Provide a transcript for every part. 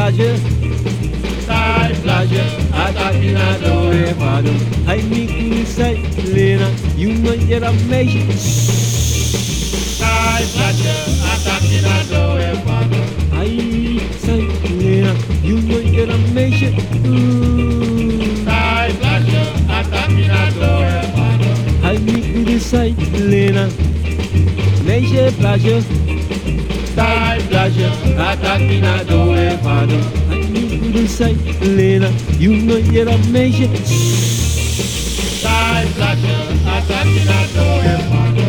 plage, sai plage, ataque na do evado. Ai me sai lena, e uma era mexe. Sai plage, ataque na do evado. Ai sai lena, e uma era mexe. Sai plage, ataque na do evado. Ai me sai lena, mexe plage. Sai plage, ataque na do evado. Ai me sai lena, e uma era mexe. Sai plage, ataque na do evado.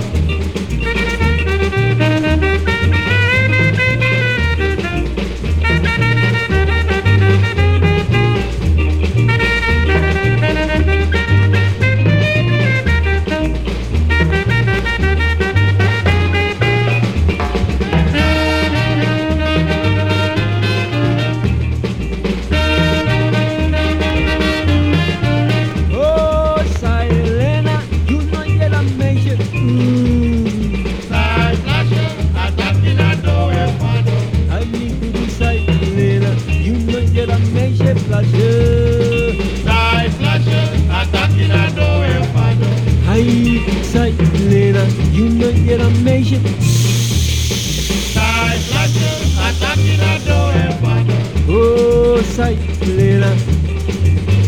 Sai plena,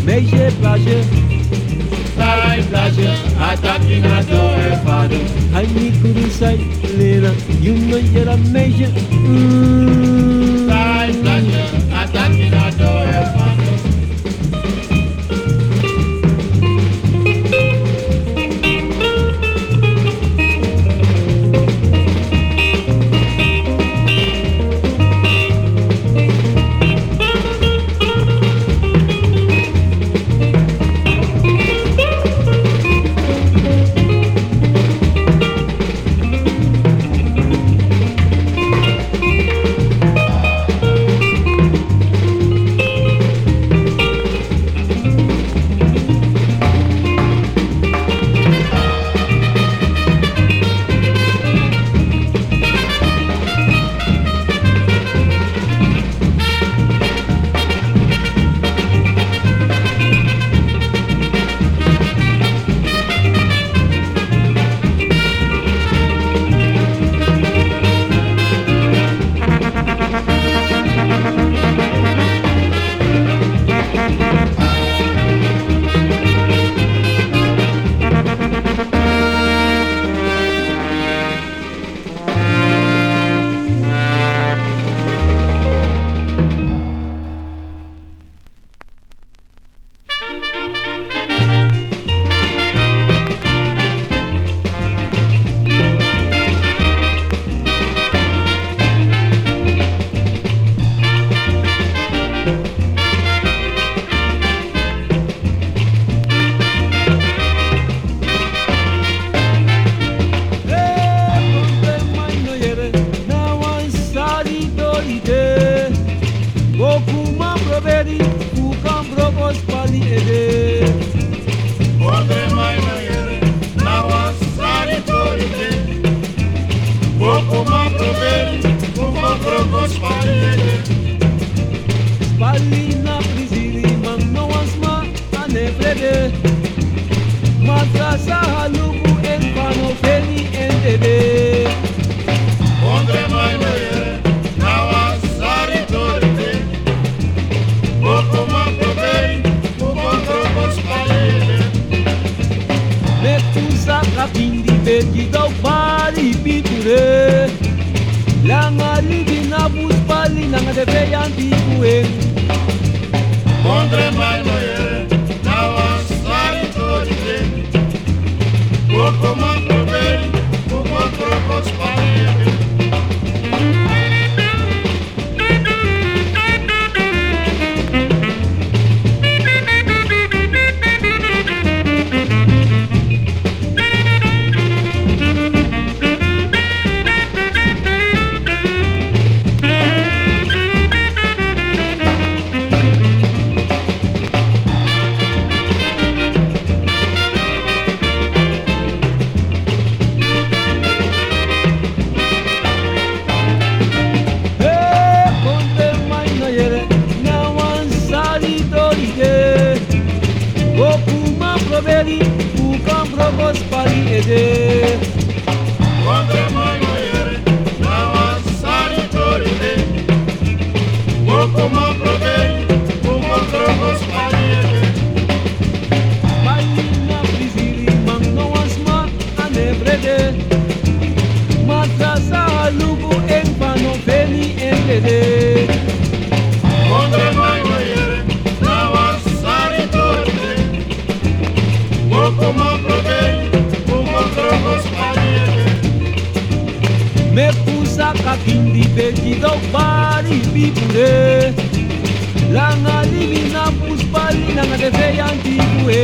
mexe plage, sai plage, ataque na do evado. Ai me curu sai plena, e uma era mexe. Sai plage, ataque na do evado. Spalina prizili man no asma anefrede. Matrasa halubu en pano feli endede. Ondre mai noye nawa sari torite. Boko ma proveri kubondro bospalele. Metusa kapindi pergi dau pari piture. Langa libina buspali nanga de beyanti kueng. Ondre mai noye nawa sari torite. Boko ma proveri kubondro bospalele. englede. Andre mano yere, nawa sari torine. Boko ma provei, como trocos paniere. Malina priziri mang no asma anebrede. Matrasa lugu en panofeli englede. Andre mano yere, nawa sari torine. Boko ma provei, como trocos paniere. Me pusa kakindi bekido bari bipure. Langa livina puspali nanga defeyanti kue.